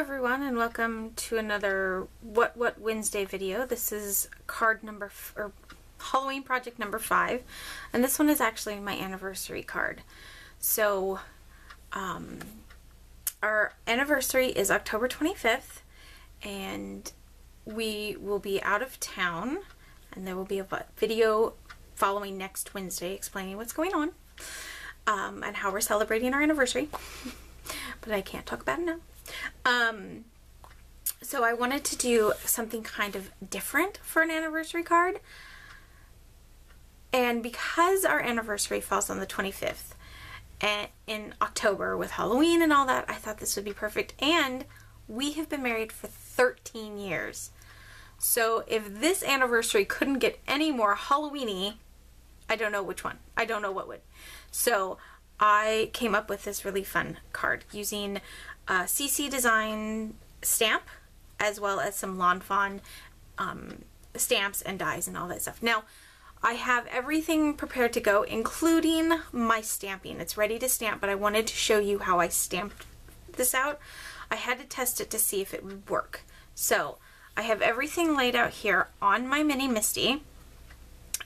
everyone, and welcome to another What Wednesday video. This is card number or Halloween project number 5, and this one is actually my anniversary card. So our anniversary is October 25th, and we will be out of town, and there will be a video following next Wednesday explaining what's going on and how we're celebrating our anniversary. But I can't talk about it now. So I wanted to do something kind of different for an anniversary card, and because our anniversary falls on the 25th and in October with Halloween and all that, I thought this would be perfect. And we have been married for 13 years, so if this anniversary couldn't get any more Halloween-y, I don't know which one. I don't know what would. So I came up with this really fun card using a CC Design stamp as well as some Lawn Fawn stamps and dies and all that stuff. Now, I have everything prepared to go, including my stamping. It's ready to stamp, but I wanted to show you how I stamped this out. I had to test it to see if it would work. So I have everything laid out here on my mini Misty,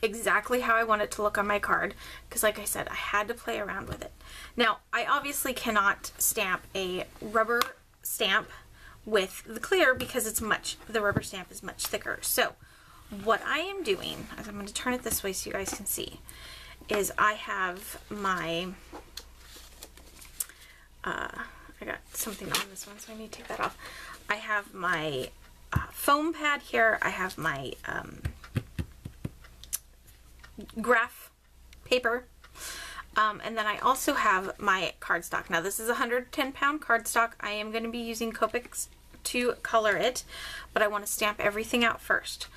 exactly how I want it to look on my card, because like I said, I had to play around with it. Now, I obviously cannot stamp a rubber stamp with the clear because the rubber stamp is much thicker. So what I am doing, as I'm going to turn it this way so you guys can see, is I have my, I got something on this one, so I need to take that off. I have my foam pad here. I have my graph paper, and then I also have my cardstock. Now this is a 110-pound cardstock. I am going to be using Copics to color it, but I want to stamp everything out first.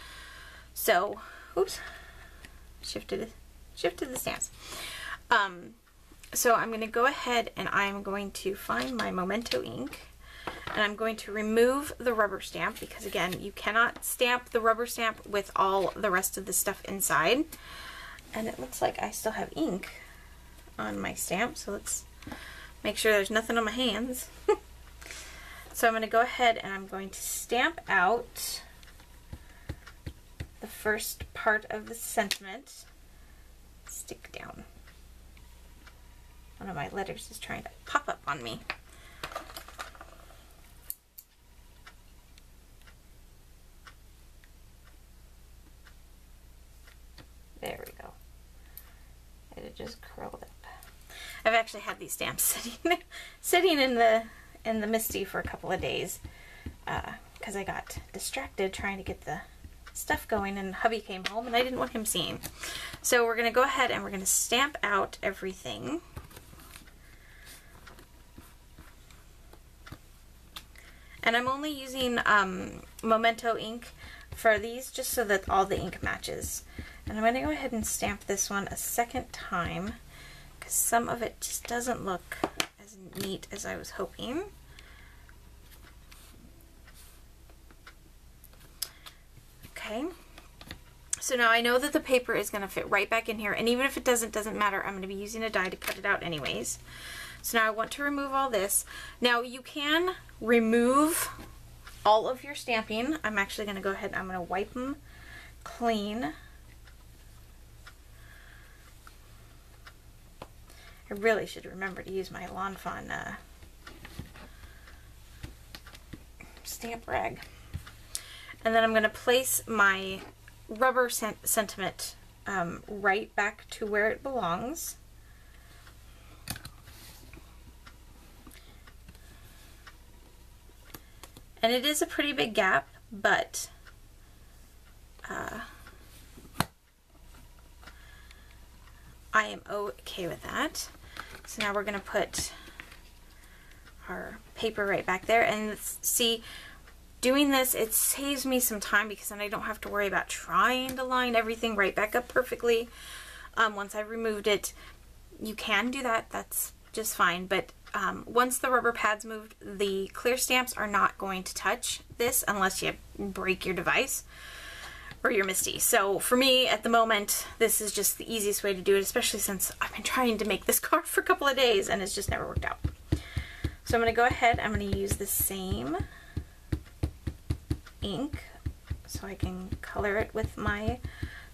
So, oops, shifted the stamps. So I'm going to go ahead and I'm going to find my Memento ink, and I'm going to remove the rubber stamp because, again, you cannot stamp the rubber stamp with all the rest of the stuff inside. And it looks like I still have ink on my stamp, so let's make sure there's nothing on my hands. So I'm going to go ahead and I'm going to stamp out the first part of the sentiment. Stick down. One of my letters is trying to pop up on me. There we go. It just curled up. I've actually had these stamps sitting in the Misty for a couple of days because I got distracted trying to get the stuff going, and hubby came home and I didn't want him seeing. So we're going to go ahead and we're going to stamp out everything. And I'm only using Memento ink for these just so that all the ink matches. And I'm going to go ahead and stamp this one a second time because some of it just doesn't look as neat as I was hoping. Okay, so now I know that the paper is going to fit right back in here, and even if it doesn't matter, I'm going to be using a die to cut it out anyways. So now I want to remove all this. Now you can remove all of your stamping. I'm actually going to go ahead and I'm going to wipe them clean. I really should remember to use my Lawn Fawn stamp rag. And then I'm going to place my rubber sentiment right back to where it belongs. And it is a pretty big gap, but I am okay with that. So now we're going to put our paper right back there, and see, doing this, it saves me some time because then I don't have to worry about trying to line everything right back up perfectly. Once I've removed it, you can do that, that's just fine, but once the rubber pad's moved, the clear stamps are not going to touch this unless you break your device or your Misty. So for me, at the moment, this is just the easiest way to do it, especially since I've been trying to make this card for a couple of days and it's just never worked out. So I'm going to go ahead, I'm going to use the same ink so I can color it with my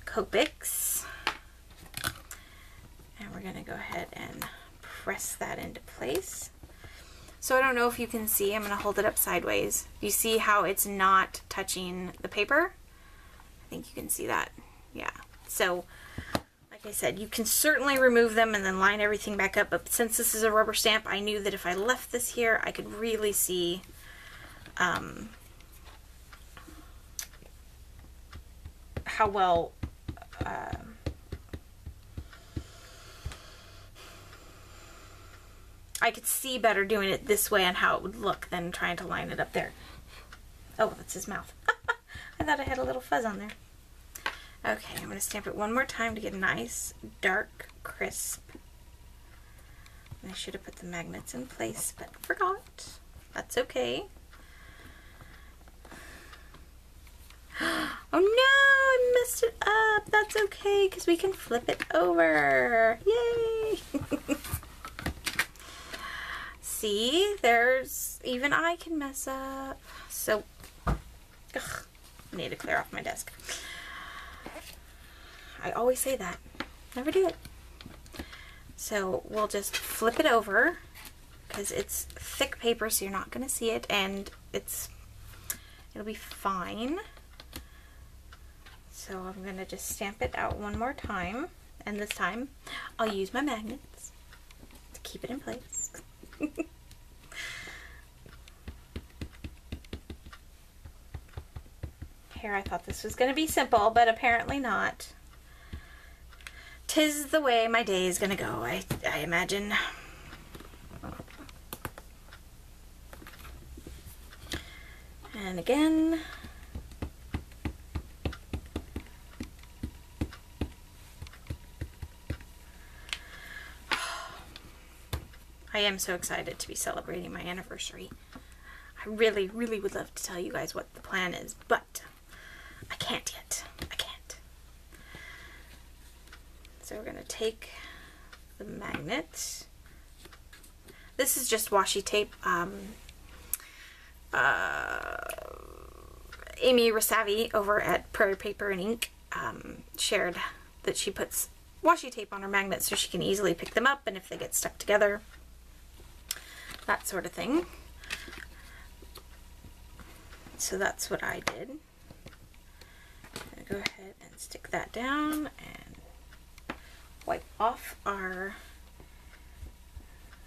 Copics. And we're going to go ahead and press that into place. So I don't know if you can see, I'm going to hold it up sideways. You see how it's not touching the paper? I think you can see that. Yeah. So like I said, you can certainly remove them and then line everything back up, but since this is a rubber stamp, I knew that if I left this here, I could really see how well I could see better doing it this way and how it would look than trying to line it up there. Oh, that's his mouth. I thought I had a little fuzz on there. Okay, I'm going to stamp it one more time to get a nice, dark, crisp. And I should have put the magnets in place, but forgot. That's okay. Oh no, I messed it up. That's okay, because we can flip it over. Yay! See, even I can mess up. So, I need to clear off my desk. I always say that. Never do it. So we'll just flip it over because it's thick paper, so you're not going to see it, and it'll be fine. So I'm going to just stamp it out one more time, and this time I'll use my magnets to keep it in place. Here, I thought this was going to be simple, but apparently not. 'Tis the way my day is going to go, I imagine. And again. I am so excited to be celebrating my anniversary. I really, really would love to tell you guys what the plan is, but I can't yet. I can't. So we're going to take the magnet. This is just washi tape. Amy Rasavi over at Prairie Paper and Ink shared that she puts washi tape on her magnets so she can easily pick them up, and if they get stuck together, that sort of thing. So that's what I did. I'm going to go ahead and stick that down and wipe off our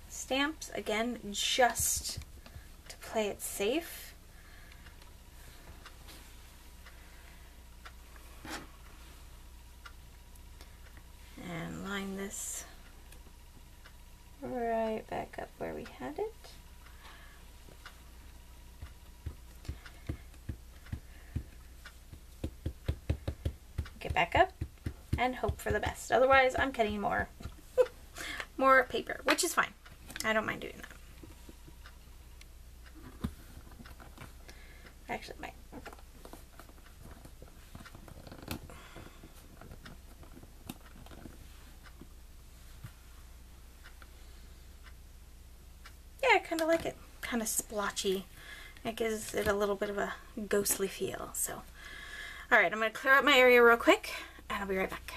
stamps again, just to play it safe. And line this right back up where we had it. Get back up and hope for the best. Otherwise, I'm cutting more more paper, which is fine. I don't mind doing that. Actually, might. Yeah, I kind of like it. Kind of splotchy. It gives it a little bit of a ghostly feel. So, alright, I'm going to clear up my area real quick, and I'll be right back.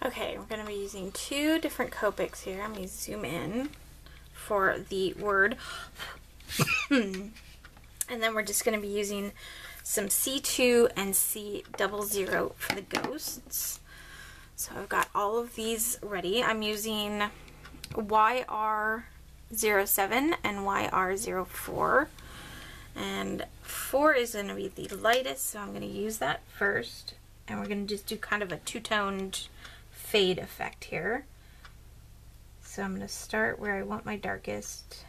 Okay, we're going to be using two different Copics here. I'm going to zoom in for the word. And then we're just going to be using some C2 and C00 for the ghosts. So I've got all of these ready. I'm using YR07 and YR04. And 4 is going to be the lightest, so I'm going to use that first. And we're going to just do kind of a two-toned fade effect here. So I'm going to start where I want my darkest,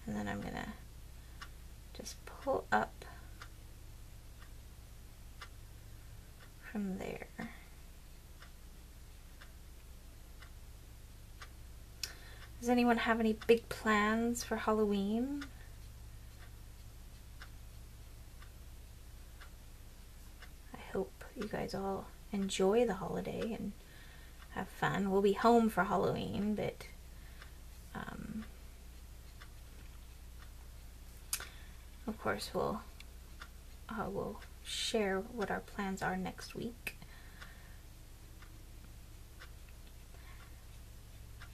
and then I'm going to just pull up from there. Does anyone have any big plans for Halloween? I hope you guys all enjoy the holiday and have fun. We'll be home for Halloween, but course, we'll share what our plans are next week.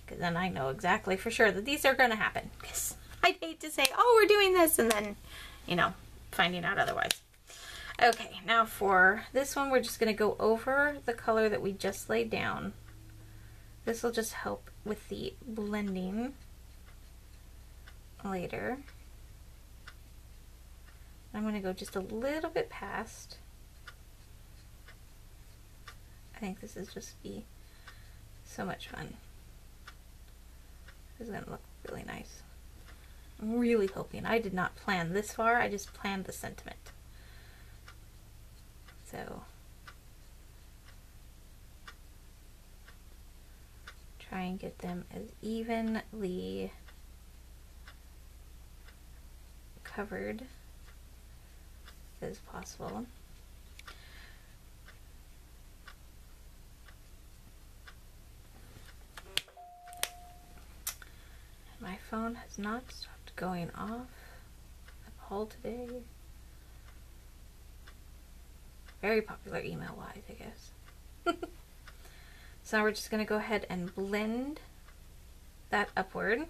Because then I know exactly for sure that these are going to happen. Because I'd hate to say, oh, we're doing this, and then, you know, finding out otherwise. Okay, now for this one, we're just going to go over the color that we just laid down. This will just help with the blending later. I'm going to go just a little bit past. I think this is just be so much fun. This is going to look really nice. I'm really hoping. I did not plan this far, I just planned the sentiment. So, try and get them as evenly covered as possible. My phone has not stopped going off at all today. Very popular email-wise, I guess. So now we're just going to go ahead and blend that upward,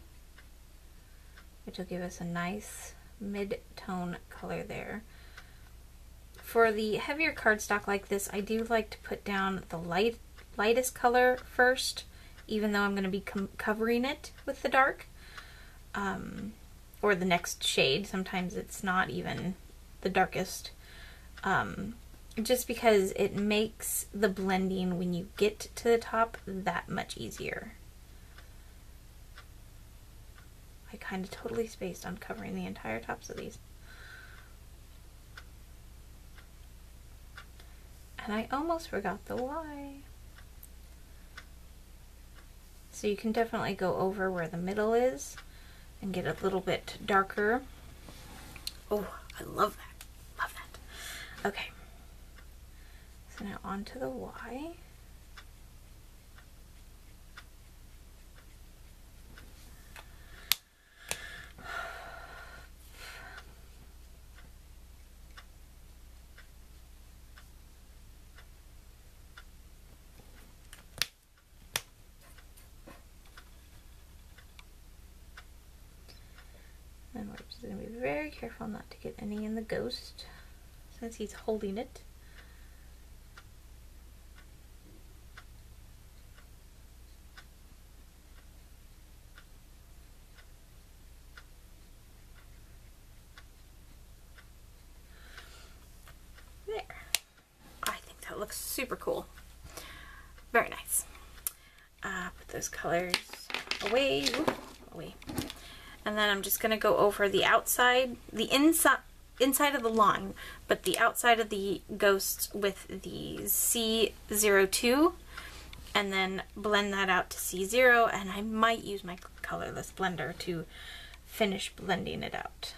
which will give us a nice mid-tone color there. For the heavier cardstock like this, I do like to put down the lightest color first, even though I'm going to be covering it with the dark. Or the next shade. Sometimes it's not even the darkest. Just because it makes the blending when you get to the top that much easier. I kind of totally spaced on covering the entire tops of these. And I almost forgot the Y. So you can definitely go over where the middle is and get a little bit darker. Oh, I love that. Love that. Okay. So now onto the Y. And we're just going to be very careful not to get any in the ghost since he's holding it. There. I think that looks super cool. Very nice. Put those colors away. Away. And then I'm just going to go over the outside, the inside of the line, but the outside of the ghosts with the C02, and then blend that out to C0, and I might use my colorless blender to finish blending it out.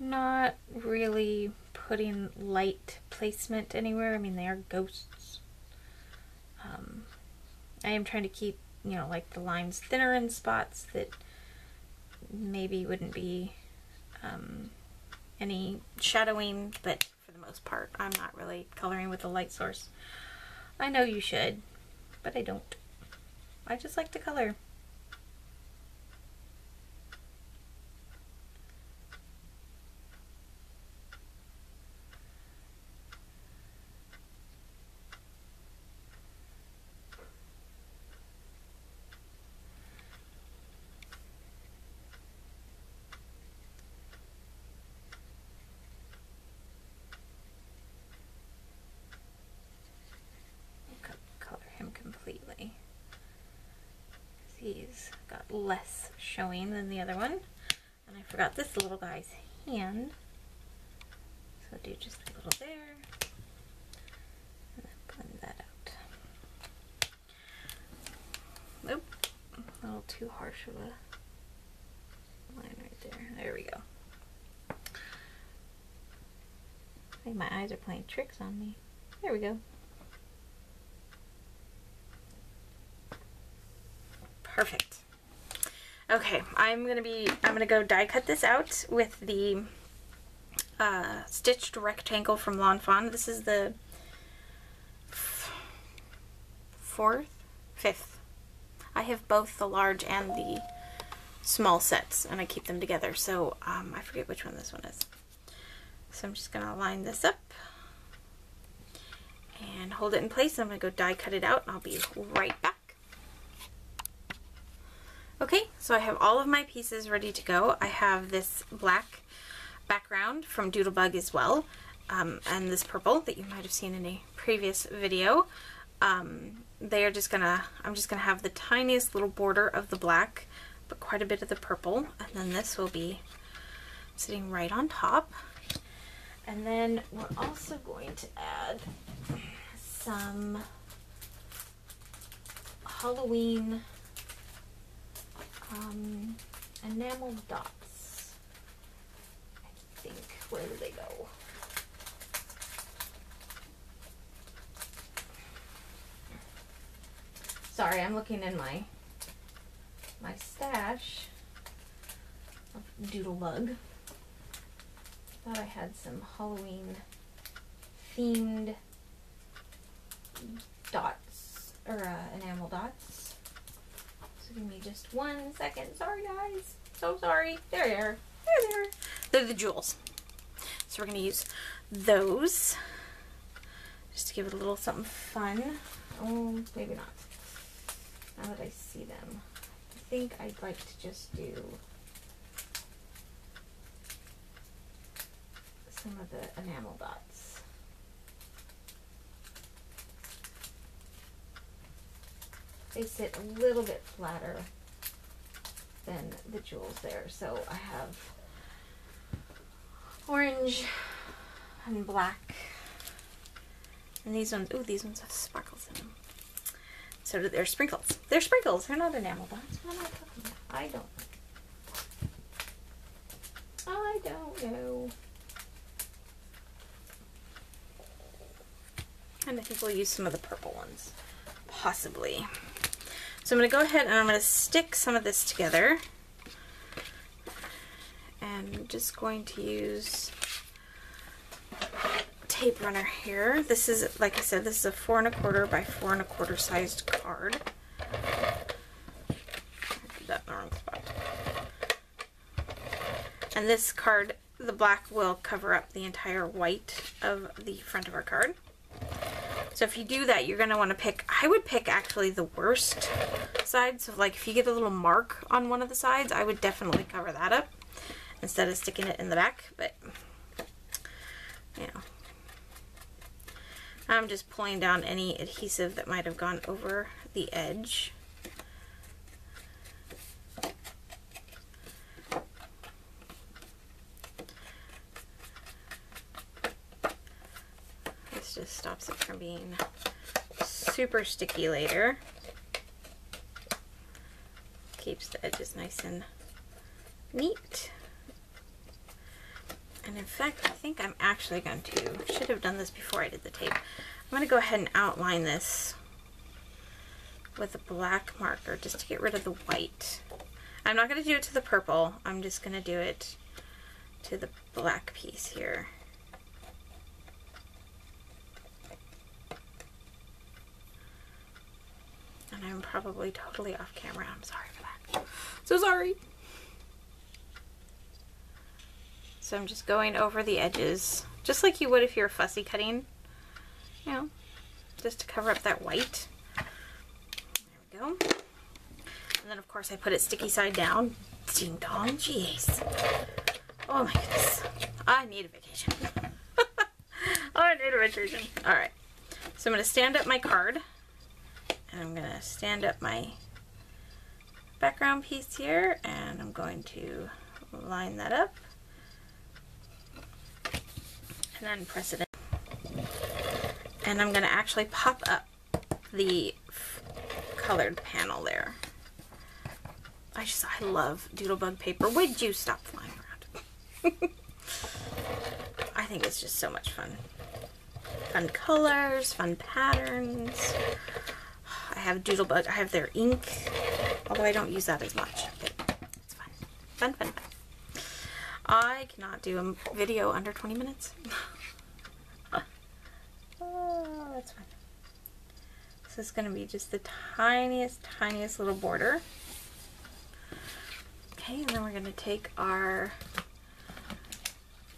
Not really putting light placement anywhere. I mean, they are ghosts. I am trying to keep, you know, like the lines thinner in spots that maybe wouldn't be any shadowing, but for the most part, I'm not really coloring with a light source. I know you should, but I don't. I just like to color. Completely. He's got less showing than the other one, and I forgot this little guy's hand, so do just a little there, too harsh of a line right there. There we go. I think my eyes are playing tricks on me. There we go. Perfect. Okay, I'm gonna go die cut this out with the stitched rectangle from Lawn Fawn. This is the fifth. I have both the large and the small sets, and I keep them together. So I forget which one this one is. So I'm just gonna line this up and hold it in place. I'm gonna go die cut it out, and I'll be right back. Okay, so I have all of my pieces ready to go. I have this black background from Doodlebug as well, and this purple that you might have seen in a previous video. I'm just gonna have the tiniest little border of the black, but quite a bit of the purple, and then this will be sitting right on top. And then we're also going to add some Halloween Enamel Dots. I think, where do they go? Sorry, I'm looking in my stash of Doodlebug. Thought I had some Halloween themed dots, or enamel dots. So give me just 1 second. Sorry guys, so sorry. There they are. There they are. They're the jewels. So we're gonna use those just to give it a little something fun. Oh, maybe not. Now that I see them, I think I'd like to just do some of the enamel dots. They sit a little bit flatter than the jewels there. So I have orange and black. And these ones, ooh, these ones have sparkles in them. So they're sprinkles. They're sprinkles. They're not enamel dots. What am I talking about? I don't know. And I think we'll use some of the purple ones, possibly. So I'm going to go ahead and I'm going to stick some of this together. And I'm just going to use tape runner here. This is, like I said, this is a 4 1/4 by 4 1/4 sized card. I did that in the wrong spot. And this card, the black will cover up the entire white of the front of our card. So if you do that, you're going to want to pick, I would pick actually the worst side. So like if you get a little mark on one of the sides, I would definitely cover that up instead of sticking it in the back. But, you know, I'm just pulling down any adhesive that might have gone over the edge. This just stops it from being super sticky later. Keeps the edges nice and neat. And in fact, I think I'm actually going to, should have done this before I did the tape. I'm going to go ahead and outline this with a black marker just to get rid of the white. I'm not going to do it to the purple. I'm just going to do it to the black piece here. And I'm probably totally off camera. I'm sorry for that. So sorry. So I'm just going over the edges, just like you would if you're fussy cutting, you know, just to cover up that white. There we go. And then of course I put it sticky side down. Ding dong, jeez. Oh my goodness. I need a vacation. I need a vacation. Alright. So I'm going to stand up my card. And I'm going to stand up my background piece here. And I'm going to line that up. And then press it in. And I'm going to actually pop up the colored panel there. I love Doodlebug paper. Would you stop flying around? I think it's just so much fun. Fun colors, fun patterns. I have Doodlebug. I have their ink, although I don't use that as much. But it's fun. Fun, fun, fun. I cannot do a video under 20 minutes. Oh, that's fun. This is going to be just the tiniest, tiniest little border. Okay, and then we're going to take our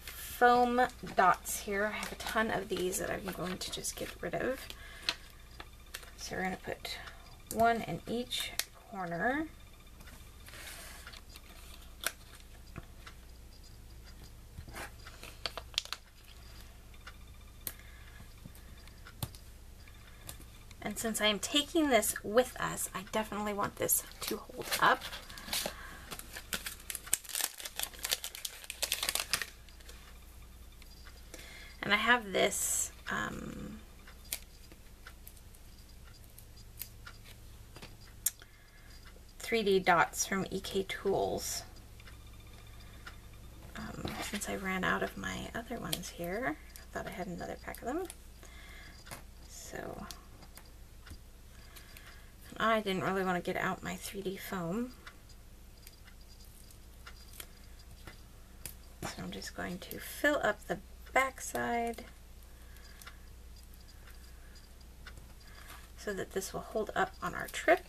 foam dots here. I have a ton of these that I'm going to just get rid of. So we're going to put one in each corner. And since I am taking this with us, I definitely want this to hold up. And I have this 3D dots from EK Tools. Since I ran out of my other ones here, I thought I had another pack of them. So I didn't really want to get out my 3D foam. So I'm just going to fill up the backside so that this will hold up on our trip.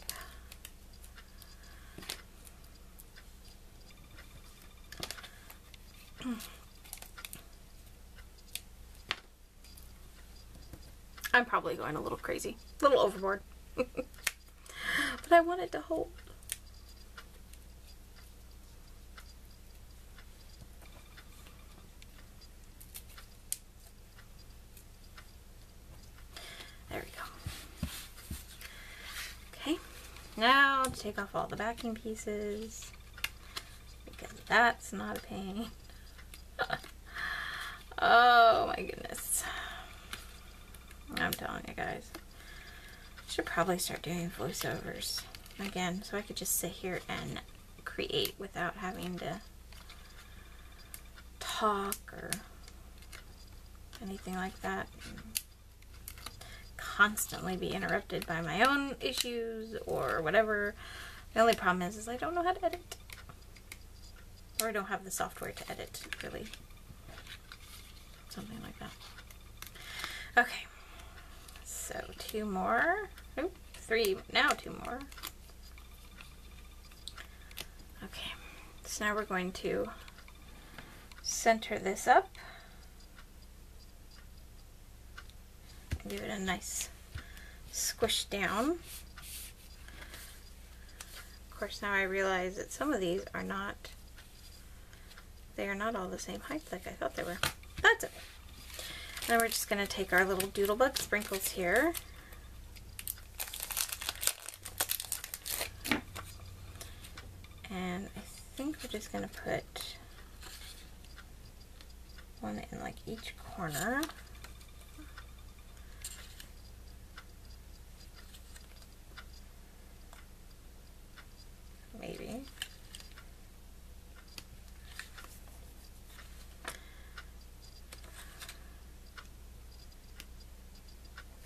I'm probably going a little crazy, a little overboard, but I want it to hold. There we go. Okay, now to take off all the backing pieces, because that's not a pain. Oh my goodness. I'm telling you guys. I should probably start doing voiceovers again so I could just sit here and create without having to talk or anything like that. Constantly be interrupted by my own issues or whatever. The only problem is I don't know how to edit. Or I don't have the software to edit, really. Something like that. Okay. So 2 more. Oop, 3. Now 2 more. Okay. So now we're going to center this up. Give it a nice squish down. Of course, now I realize that some of these are not, they are not all the same height like I thought they were. That's okay. Then we're just going to take our little Doodlebug sprinkles here. And I think we're just going to put one in like each corner. Maybe.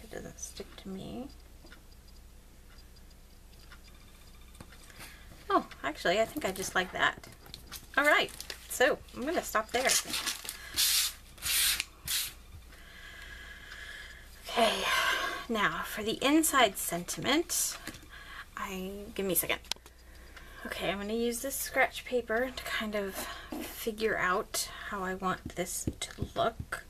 It doesn't stick to me. Oh, actually, I think I just like that. All right, so I'm going to stop there. Okay, now for the inside sentiment, give me a second. Okay, I'm going to use this scratch paper to kind of figure out how I want this to look.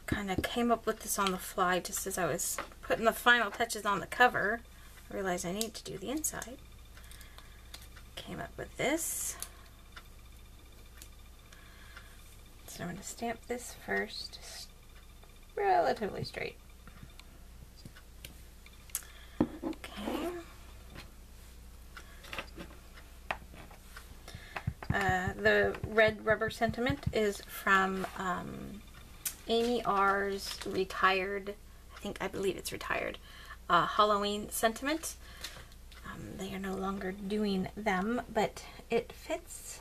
Kind of came up with this on the fly just as I was putting the final touches on the cover. I realized I need to do the inside. Came up with this. So I'm going to stamp this first, relatively straight. Okay. The red rubber sentiment is from Amy R's retired, I believe it's retired, Halloween sentiment. They are no longer doing them, but it fits.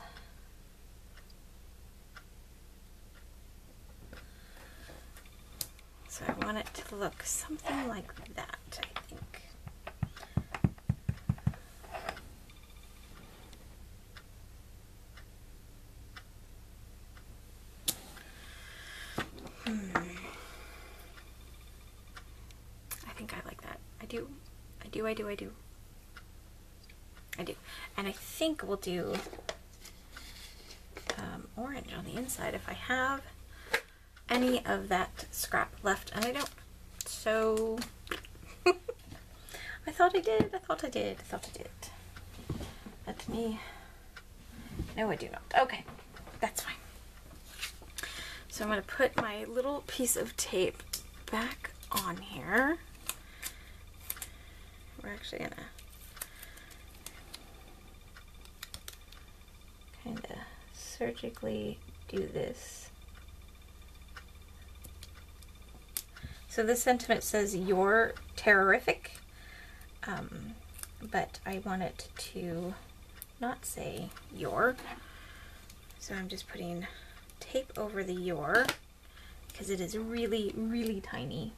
So I want it to look something like that, I think. I think I like that. I do. And I think we'll do orange on the inside if I have any of that scrap left, and I don't. So I thought I did. Let me. No, I do not. Okay, that's fine. So I'm going to put my little piece of tape back on here. We're actually going to kind of surgically do this. So this sentiment says, "You're terrific," but I want it to not say "your." So I'm just putting tape over the "your" because it is really, really tiny.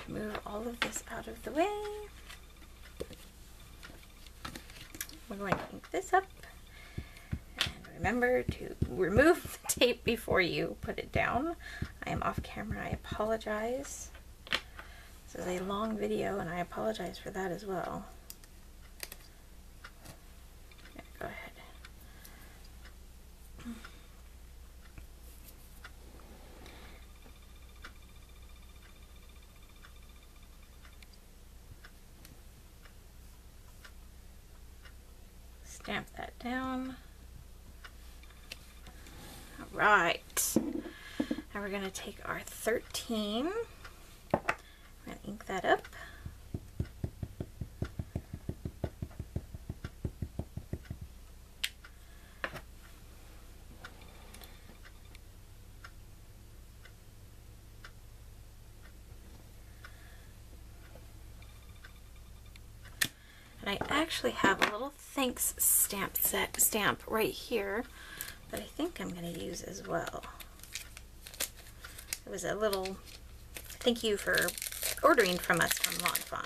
Move all of this out of the way. We're going to ink this up. And remember to remove the tape before you put it down. I am off camera. I apologize. This is a long video and I apologize for that as well. Yeah, go ahead. Stamp that down. All right. Now we're going to take our 13. I'm going to ink that up. And I actually have a little thanks stamp right here that I think I'm going to use as well. It was a little thank you for ordering from us from Lawn Fawn.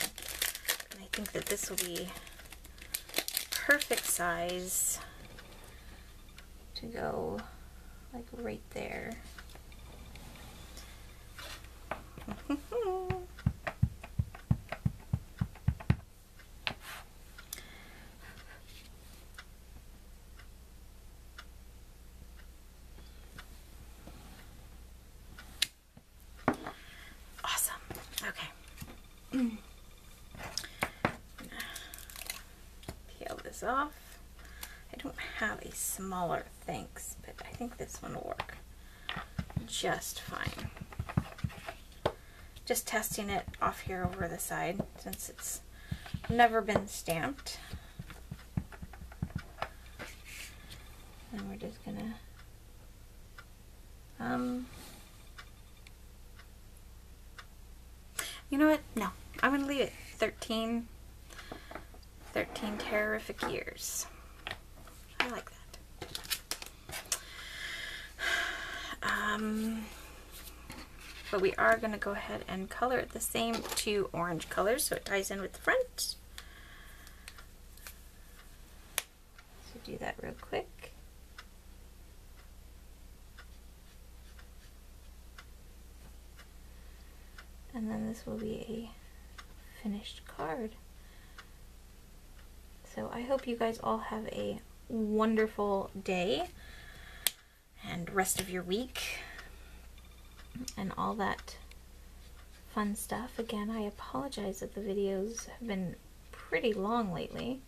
And I think that this will be perfect size to go like right there. Peel this off. I don't have a smaller thanks, but I think this one will work just fine. Just testing it off here over the side since it's never been stamped. And we're just gonna you know what? No, I'm gonna leave it 13 terrific years. I like that. But we are gonna go ahead and color it the same two orange colors so it ties in with the front. So do that real quick. And then this will be a finished card. So I hope you guys all have a wonderful day and rest of your week and all that fun stuff. Again, I apologize that the videos have been pretty long lately.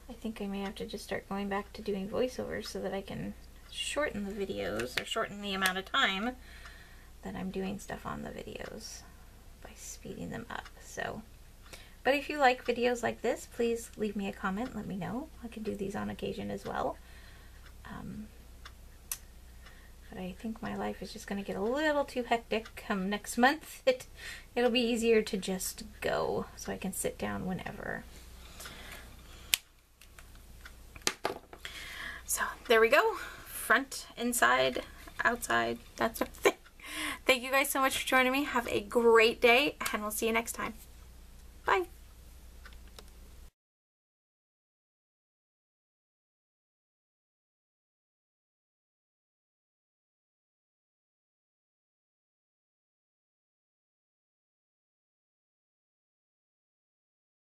I think I may have to just start going back to doing voiceovers so that I can shorten the videos, or shorten the amount of time that I'm doing stuff on the videos by speeding them up. So But if you like videos like this, please leave me a comment. Let me know. I can do these on occasion as well. But I think my life is just going to get a little too hectic come next month. It'll be easier to just go so I can sit down whenever. So there we go. Front, inside, outside, that sort of thing. Thank you guys so much for joining me. Have a great day, and we'll see you next time.